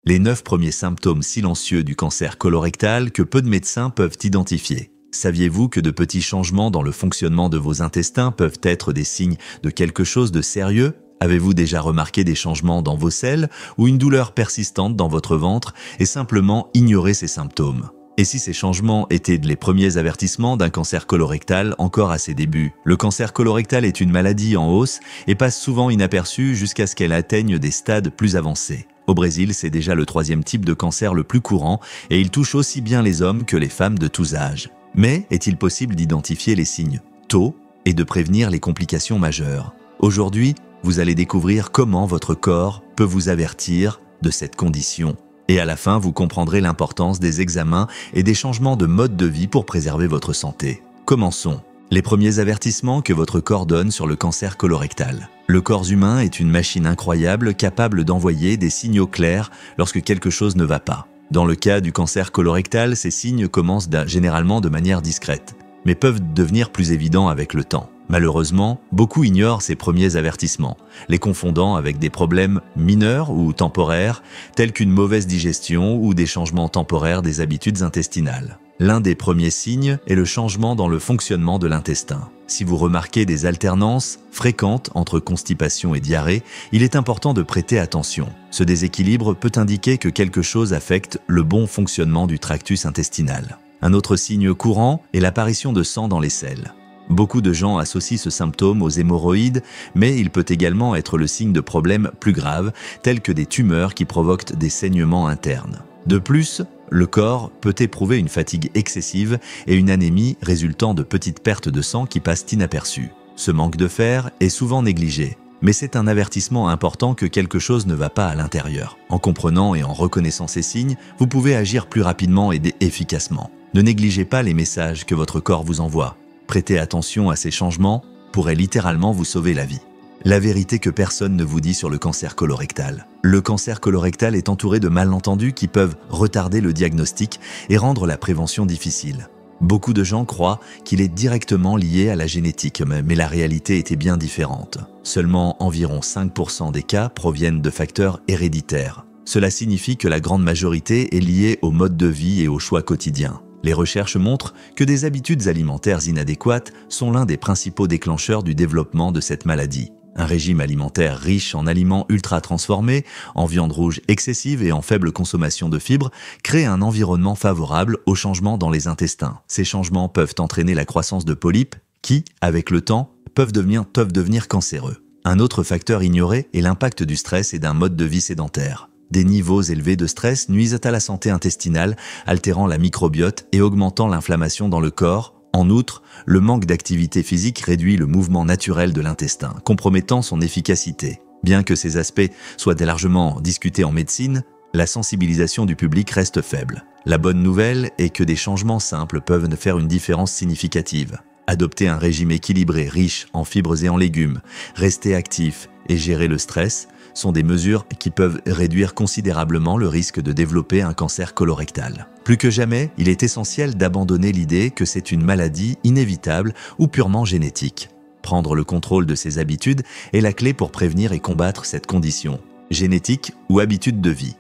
Les 9 premiers symptômes silencieux du cancer colorectal que peu de médecins peuvent identifier. Saviez-vous que de petits changements dans le fonctionnement de vos intestins peuvent être des signes de quelque chose de sérieux? Avez-vous déjà remarqué des changements dans vos selles ou une douleur persistante dans votre ventre et simplement ignoré ces symptômes? Et si ces changements étaient les premiers avertissements d'un cancer colorectal encore à ses débuts? Le cancer colorectal est une maladie en hausse et passe souvent inaperçue jusqu'à ce qu'elle atteigne des stades plus avancés. Au Brésil, c'est déjà le 3e type de cancer le plus courant et il touche aussi bien les hommes que les femmes de tous âges. Mais est-il possible d'identifier les signes tôt et de prévenir les complications majeures? Aujourd'hui, vous allez découvrir comment votre corps peut vous avertir de cette condition. Et à la fin, vous comprendrez l'importance des examens et des changements de mode de vie pour préserver votre santé. Commençons. Les premiers avertissements que votre corps donne sur le cancer colorectal. Le corps humain est une machine incroyable capable d'envoyer des signaux clairs lorsque quelque chose ne va pas. Dans le cas du cancer colorectal, ces signes commencent généralement de manière discrète, mais peuvent devenir plus évidents avec le temps. Malheureusement, beaucoup ignorent ces premiers avertissements, les confondant avec des problèmes mineurs ou temporaires, tels qu'une mauvaise digestion ou des changements temporaires des habitudes intestinales. L'un des premiers signes est le changement dans le fonctionnement de l'intestin. Si vous remarquez des alternances fréquentes entre constipation et diarrhée, il est important de prêter attention. Ce déséquilibre peut indiquer que quelque chose affecte le bon fonctionnement du tractus intestinal. Un autre signe courant est l'apparition de sang dans les selles. Beaucoup de gens associent ce symptôme aux hémorroïdes, mais il peut également être le signe de problèmes plus graves, tels que des tumeurs qui provoquent des saignements internes. De plus, le corps peut éprouver une fatigue excessive et une anémie résultant de petites pertes de sang qui passent inaperçues. Ce manque de fer est souvent négligé, mais c'est un avertissement important que quelque chose ne va pas à l'intérieur. En comprenant et en reconnaissant ces signes, vous pouvez agir plus rapidement et efficacement. Ne négligez pas les messages que votre corps vous envoie. Prêter attention à ces changements pourrait littéralement vous sauver la vie. La vérité que personne ne vous dit sur le cancer colorectal. Le cancer colorectal est entouré de malentendus qui peuvent retarder le diagnostic et rendre la prévention difficile. Beaucoup de gens croient qu'il est directement lié à la génétique, mais la réalité était bien différente. Seulement environ 5% des cas proviennent de facteurs héréditaires. Cela signifie que la grande majorité est liée au mode de vie et aux choix quotidiens. Les recherches montrent que des habitudes alimentaires inadéquates sont l'un des principaux déclencheurs du développement de cette maladie. Un régime alimentaire riche en aliments ultra transformés, en viande rouge excessive et en faible consommation de fibres crée un environnement favorable aux changements dans les intestins. Ces changements peuvent entraîner la croissance de polypes qui, avec le temps, peuvent devenir cancéreux. Un autre facteur ignoré est l'impact du stress et d'un mode de vie sédentaire. Des niveaux élevés de stress nuisent à la santé intestinale, altérant la microbiote et augmentant l'inflammation dans le corps. En outre, le manque d'activité physique réduit le mouvement naturel de l'intestin, compromettant son efficacité. Bien que ces aspects soient largement discutés en médecine, la sensibilisation du public reste faible. La bonne nouvelle est que des changements simples peuvent faire une différence significative. Adopter un régime équilibré, riche en fibres et en légumes, rester actif et gérer le stress sont des mesures qui peuvent réduire considérablement le risque de développer un cancer colorectal. Plus que jamais, il est essentiel d'abandonner l'idée que c'est une maladie inévitable ou purement génétique. Prendre le contrôle de ses habitudes est la clé pour prévenir et combattre cette condition, génétique ou habitude de vie.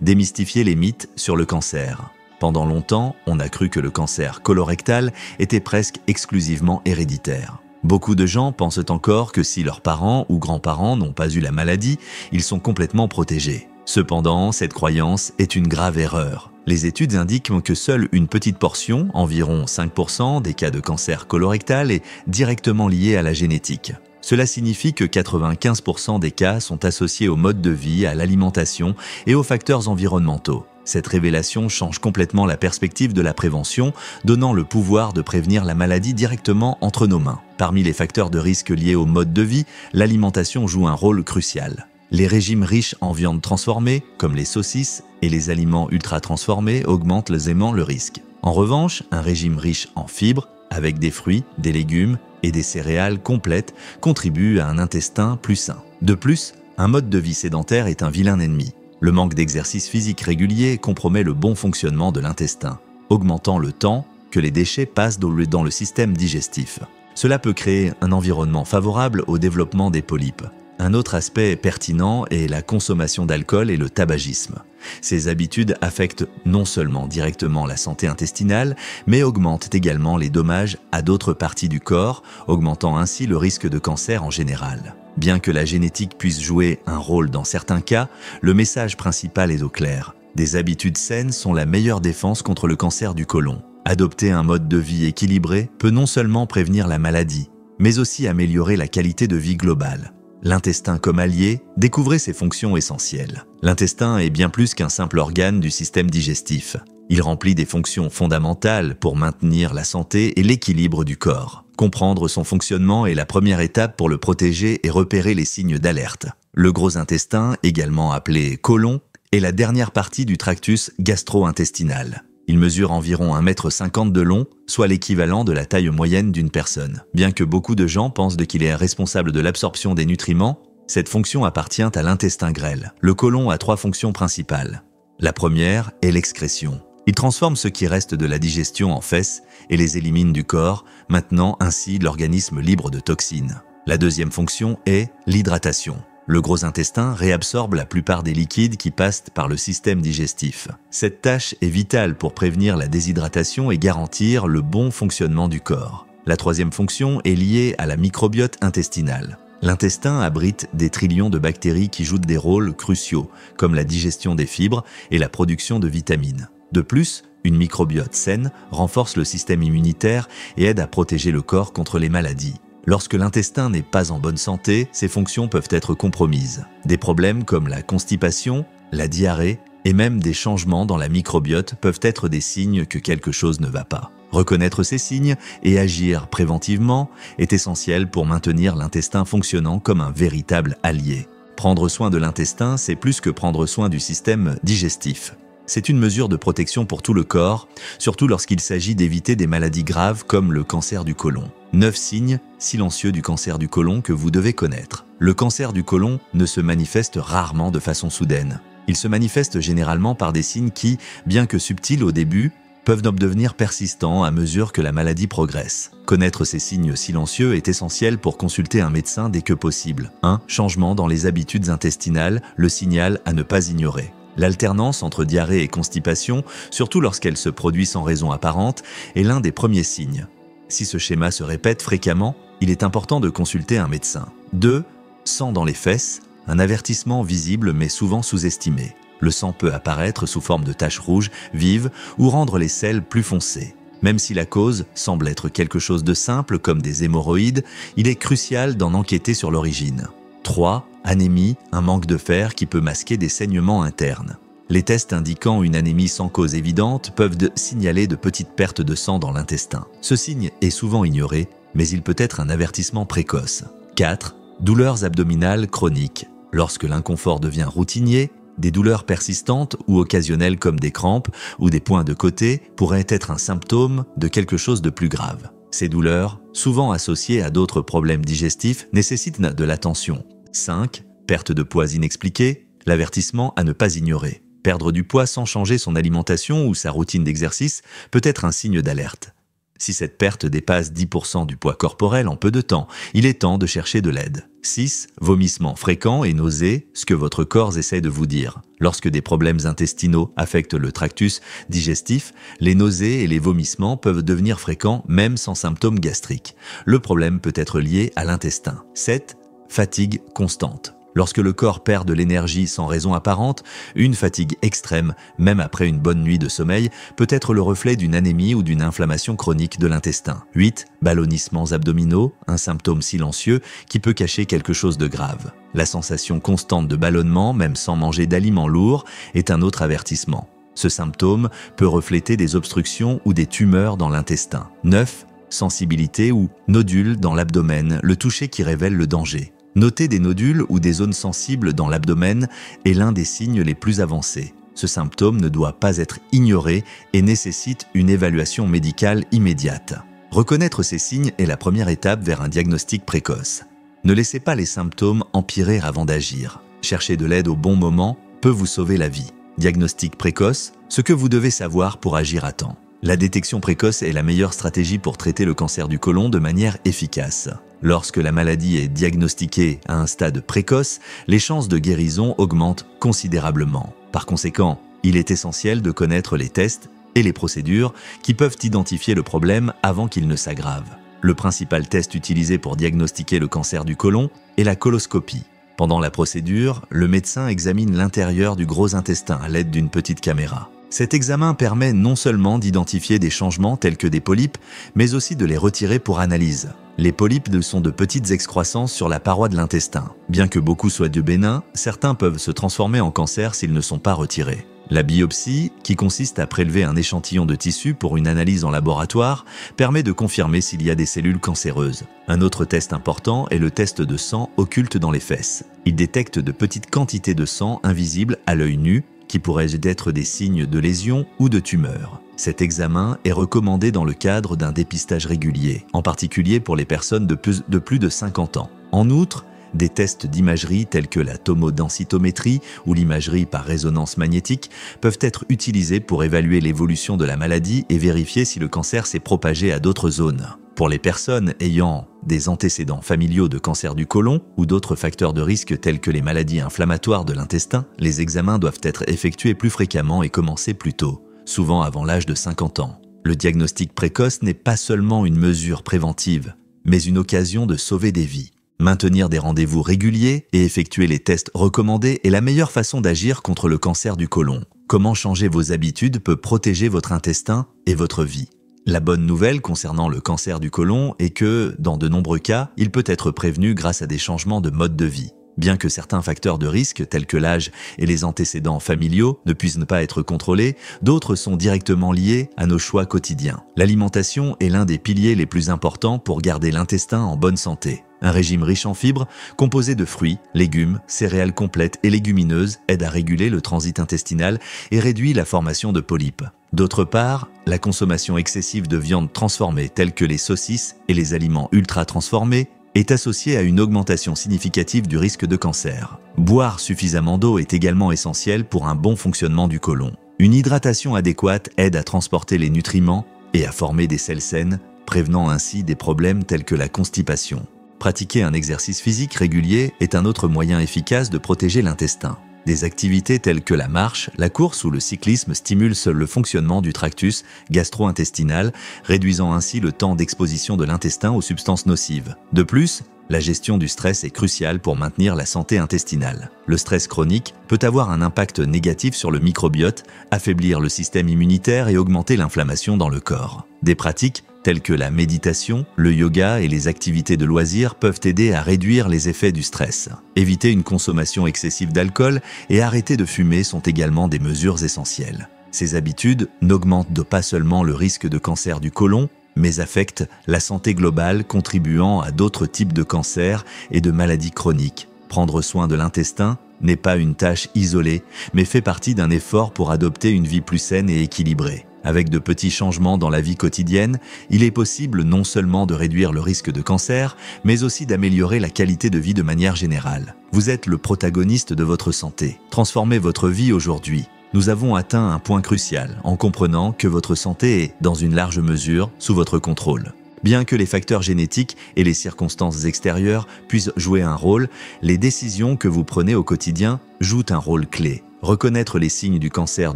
Démystifier les mythes sur le cancer. Pendant longtemps, on a cru que le cancer colorectal était presque exclusivement héréditaire. Beaucoup de gens pensent encore que si leurs parents ou grands-parents n'ont pas eu la maladie, ils sont complètement protégés. Cependant, cette croyance est une grave erreur. Les études indiquent que seule une petite portion, environ 5% des cas de cancer colorectal, est directement liée à la génétique. Cela signifie que 95% des cas sont associés au mode de vie, à l'alimentation et aux facteurs environnementaux. Cette révélation change complètement la perspective de la prévention, donnant le pouvoir de prévenir la maladie directement entre nos mains. Parmi les facteurs de risque liés au mode de vie, l'alimentation joue un rôle crucial. Les régimes riches en viande transformée, comme les saucisses et les aliments ultra transformés, augmentent aisément le risque. En revanche, un régime riche en fibres, avec des fruits, des légumes et des céréales complètes, contribue à un intestin plus sain. De plus, un mode de vie sédentaire est un vilain ennemi. Le manque d'exercice physique régulier compromet le bon fonctionnement de l'intestin, augmentant le temps que les déchets passent dans le système digestif. Cela peut créer un environnement favorable au développement des polypes. Un autre aspect pertinent est la consommation d'alcool et le tabagisme. Ces habitudes affectent non seulement directement la santé intestinale, mais augmentent également les dommages à d'autres parties du corps, augmentant ainsi le risque de cancer en général. Bien que la génétique puisse jouer un rôle dans certains cas, le message principal est au clair. Des habitudes saines sont la meilleure défense contre le cancer du côlon. Adopter un mode de vie équilibré peut non seulement prévenir la maladie, mais aussi améliorer la qualité de vie globale. L'intestin comme allié, découvrez ses fonctions essentielles. L'intestin est bien plus qu'un simple organe du système digestif. Il remplit des fonctions fondamentales pour maintenir la santé et l'équilibre du corps. Comprendre son fonctionnement est la première étape pour le protéger et repérer les signes d'alerte. Le gros intestin, également appelé côlon, est la dernière partie du tractus gastro-intestinal. Il mesure environ 1,50 m de long, soit l'équivalent de la taille moyenne d'une personne. Bien que beaucoup de gens pensent qu'il est responsable de l'absorption des nutriments, cette fonction appartient à l'intestin grêle. Le côlon a 3 fonctions principales. La première est l'excrétion. Il transforme ce qui reste de la digestion en fesses et les élimine du corps, maintenant ainsi l'organisme libre de toxines. La deuxième fonction est l'hydratation. Le gros intestin réabsorbe la plupart des liquides qui passent par le système digestif. Cette tâche est vitale pour prévenir la déshydratation et garantir le bon fonctionnement du corps. La troisième fonction est liée à la microbiote intestinale. L'intestin abrite des trillions de bactéries qui jouent des rôles cruciaux, comme la digestion des fibres et la production de vitamines. De plus, une microbiote saine renforce le système immunitaire et aide à protéger le corps contre les maladies. Lorsque l'intestin n'est pas en bonne santé, ses fonctions peuvent être compromises. Des problèmes comme la constipation, la diarrhée et même des changements dans la microbiote peuvent être des signes que quelque chose ne va pas. Reconnaître ces signes et agir préventivement est essentiel pour maintenir l'intestin fonctionnant comme un véritable allié. Prendre soin de l'intestin, c'est plus que prendre soin du système digestif. C'est une mesure de protection pour tout le corps, surtout lorsqu'il s'agit d'éviter des maladies graves comme le cancer du côlon. 9 signes silencieux du cancer du côlon que vous devez connaître. Le cancer du côlon ne se manifeste rarement de façon soudaine. Il se manifeste généralement par des signes qui, bien que subtils au début, peuvent devenir persistants à mesure que la maladie progresse. Connaître ces signes silencieux est essentiel pour consulter un médecin dès que possible. 1. Changement dans les habitudes intestinales, le signal à ne pas ignorer. L'alternance entre diarrhée et constipation, surtout lorsqu'elle se produit sans raison apparente, est l'un des premiers signes. Si ce schéma se répète fréquemment, il est important de consulter un médecin. 2. Sang dans les fesses, un avertissement visible mais souvent sous-estimé. Le sang peut apparaître sous forme de taches rouges, vives, ou rendre les selles plus foncées. Même si la cause semble être quelque chose de simple comme des hémorroïdes, il est crucial d'en enquêter sur l'origine. 3. Anémie, un manque de fer qui peut masquer des saignements internes. Les tests indiquant une anémie sans cause évidente peuvent signaler de petites pertes de sang dans l'intestin. Ce signe est souvent ignoré, mais il peut être un avertissement précoce. 4. Douleurs abdominales chroniques. Lorsque l'inconfort devient routinier, des douleurs persistantes ou occasionnelles comme des crampes ou des points de côté pourraient être un symptôme de quelque chose de plus grave. Ces douleurs, souvent associées à d'autres problèmes digestifs, nécessitent de l'attention. 5. Perte de poids inexpliquée, l'avertissement à ne pas ignorer. Perdre du poids sans changer son alimentation ou sa routine d'exercice peut être un signe d'alerte. Si cette perte dépasse 10% du poids corporel en peu de temps, il est temps de chercher de l'aide. 6. Vomissements fréquents et nausées, ce que votre corps essaie de vous dire. Lorsque des problèmes intestinaux affectent le tractus digestif, les nausées et les vomissements peuvent devenir fréquents même sans symptômes gastriques. Le problème peut être lié à l'intestin. 7. Fatigue constante. Lorsque le corps perd de l'énergie sans raison apparente, une fatigue extrême, même après une bonne nuit de sommeil, peut être le reflet d'une anémie ou d'une inflammation chronique de l'intestin. 8. Ballonnements abdominaux, un symptôme silencieux qui peut cacher quelque chose de grave. La sensation constante de ballonnement, même sans manger d'aliments lourds, est un autre avertissement. Ce symptôme peut refléter des obstructions ou des tumeurs dans l'intestin. 9. Sensibilité ou nodules dans l'abdomen, le toucher qui révèle le danger. Noter des nodules ou des zones sensibles dans l'abdomen est l'un des signes les plus avancés. Ce symptôme ne doit pas être ignoré et nécessite une évaluation médicale immédiate. Reconnaître ces signes est la première étape vers un diagnostic précoce. Ne laissez pas les symptômes empirer avant d'agir. Chercher de l'aide au bon moment peut vous sauver la vie. Diagnostic précoce, ce que vous devez savoir pour agir à temps. La détection précoce est la meilleure stratégie pour traiter le cancer du côlon de manière efficace. Lorsque la maladie est diagnostiquée à un stade précoce, les chances de guérison augmentent considérablement. Par conséquent, il est essentiel de connaître les tests et les procédures qui peuvent identifier le problème avant qu'il ne s'aggrave. Le principal test utilisé pour diagnostiquer le cancer du côlon est la coloscopie. Pendant la procédure, le médecin examine l'intérieur du gros intestin à l'aide d'une petite caméra. Cet examen permet non seulement d'identifier des changements tels que des polypes, mais aussi de les retirer pour analyse. Les polypes sont de petites excroissances sur la paroi de l'intestin. Bien que beaucoup soient de bénins, certains peuvent se transformer en cancer s'ils ne sont pas retirés. La biopsie, qui consiste à prélever un échantillon de tissu pour une analyse en laboratoire, permet de confirmer s'il y a des cellules cancéreuses. Un autre test important est le test de sang occulte dans les fesses. Il détecte de petites quantités de sang invisibles à l'œil nu, qui pourraient être des signes de lésions ou de tumeurs. Cet examen est recommandé dans le cadre d'un dépistage régulier, en particulier pour les personnes de plus de 50 ans. En outre, des tests d'imagerie tels que la tomodensitométrie ou l'imagerie par résonance magnétique peuvent être utilisés pour évaluer l'évolution de la maladie et vérifier si le cancer s'est propagé à d'autres zones. Pour les personnes ayant des antécédents familiaux de cancer du côlon ou d'autres facteurs de risque tels que les maladies inflammatoires de l'intestin, les examens doivent être effectués plus fréquemment et commencer plus tôt, souvent avant l'âge de 50 ans. Le diagnostic précoce n'est pas seulement une mesure préventive, mais une occasion de sauver des vies. Maintenir des rendez-vous réguliers et effectuer les tests recommandés est la meilleure façon d'agir contre le cancer du côlon. Comment changer vos habitudes peut protéger votre intestin et votre vie. La bonne nouvelle concernant le cancer du côlon est que, dans de nombreux cas, il peut être prévenu grâce à des changements de mode de vie. Bien que certains facteurs de risque, tels que l'âge et les antécédents familiaux, ne puissent pas être contrôlés, d'autres sont directement liés à nos choix quotidiens. L'alimentation est l'un des piliers les plus importants pour garder l'intestin en bonne santé. Un régime riche en fibres, composé de fruits, légumes, céréales complètes et légumineuses, aide à réguler le transit intestinal et réduit la formation de polypes. D'autre part, la consommation excessive de viande transformée, telle que les saucisses et les aliments ultra-transformés, est associée à une augmentation significative du risque de cancer. Boire suffisamment d'eau est également essentiel pour un bon fonctionnement du côlon. Une hydratation adéquate aide à transporter les nutriments et à former des selles saines, prévenant ainsi des problèmes tels que la constipation. Pratiquer un exercice physique régulier est un autre moyen efficace de protéger l'intestin. Des activités telles que la marche, la course ou le cyclisme stimulent le fonctionnement du tractus gastro-intestinal, réduisant ainsi le temps d'exposition de l'intestin aux substances nocives. De plus, la gestion du stress est cruciale pour maintenir la santé intestinale. Le stress chronique peut avoir un impact négatif sur le microbiote, affaiblir le système immunitaire et augmenter l'inflammation dans le corps. Des pratiques telles que la méditation, le yoga et les activités de loisirs peuvent aider à réduire les effets du stress. Éviter une consommation excessive d'alcool et arrêter de fumer sont également des mesures essentielles. Ces habitudes n'augmentent pas seulement le risque de cancer du côlon, mais affectent la santé globale, contribuant à d'autres types de cancers et de maladies chroniques. Prendre soin de l'intestin n'est pas une tâche isolée, mais fait partie d'un effort pour adopter une vie plus saine et équilibrée. Avec de petits changements dans la vie quotidienne, il est possible non seulement de réduire le risque de cancer, mais aussi d'améliorer la qualité de vie de manière générale. Vous êtes le protagoniste de votre santé. Transformez votre vie aujourd'hui. Nous avons atteint un point crucial en comprenant que votre santé est, dans une large mesure, sous votre contrôle. Bien que les facteurs génétiques et les circonstances extérieures puissent jouer un rôle, les décisions que vous prenez au quotidien jouent un rôle clé. Reconnaître les signes du cancer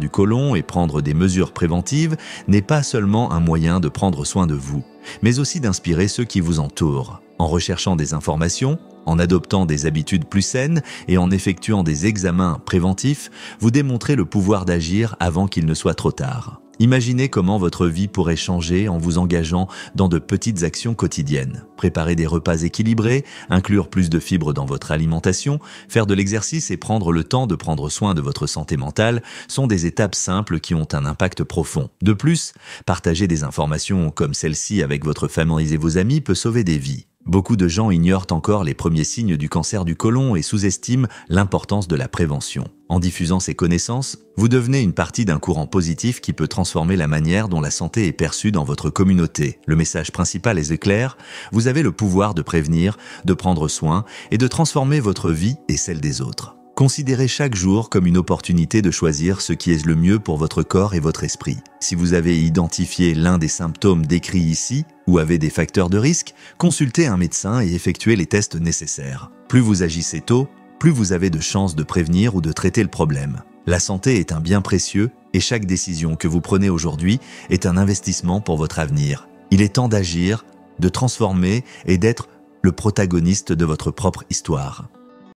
du côlon et prendre des mesures préventives n'est pas seulement un moyen de prendre soin de vous, mais aussi d'inspirer ceux qui vous entourent. En recherchant des informations, en adoptant des habitudes plus saines et en effectuant des examens préventifs, vous démontrez le pouvoir d'agir avant qu'il ne soit trop tard. Imaginez comment votre vie pourrait changer en vous engageant dans de petites actions quotidiennes. Préparer des repas équilibrés, inclure plus de fibres dans votre alimentation, faire de l'exercice et prendre le temps de prendre soin de votre santé mentale sont des étapes simples qui ont un impact profond. De plus, partager des informations comme celle-ci avec votre famille et vos amis peut sauver des vies. Beaucoup de gens ignorent encore les premiers signes du cancer du côlon et sous-estiment l'importance de la prévention. En diffusant ces connaissances, vous devenez une partie d'un courant positif qui peut transformer la manière dont la santé est perçue dans votre communauté. Le message principal est clair, vous avez le pouvoir de prévenir, de prendre soin et de transformer votre vie et celle des autres. Considérez chaque jour comme une opportunité de choisir ce qui est le mieux pour votre corps et votre esprit. Si vous avez identifié l'un des symptômes décrits ici ou avez des facteurs de risque, consultez un médecin et effectuez les tests nécessaires. Plus vous agissez tôt, plus vous avez de chances de prévenir ou de traiter le problème. La santé est un bien précieux et chaque décision que vous prenez aujourd'hui est un investissement pour votre avenir. Il est temps d'agir, de transformer et d'être le protagoniste de votre propre histoire.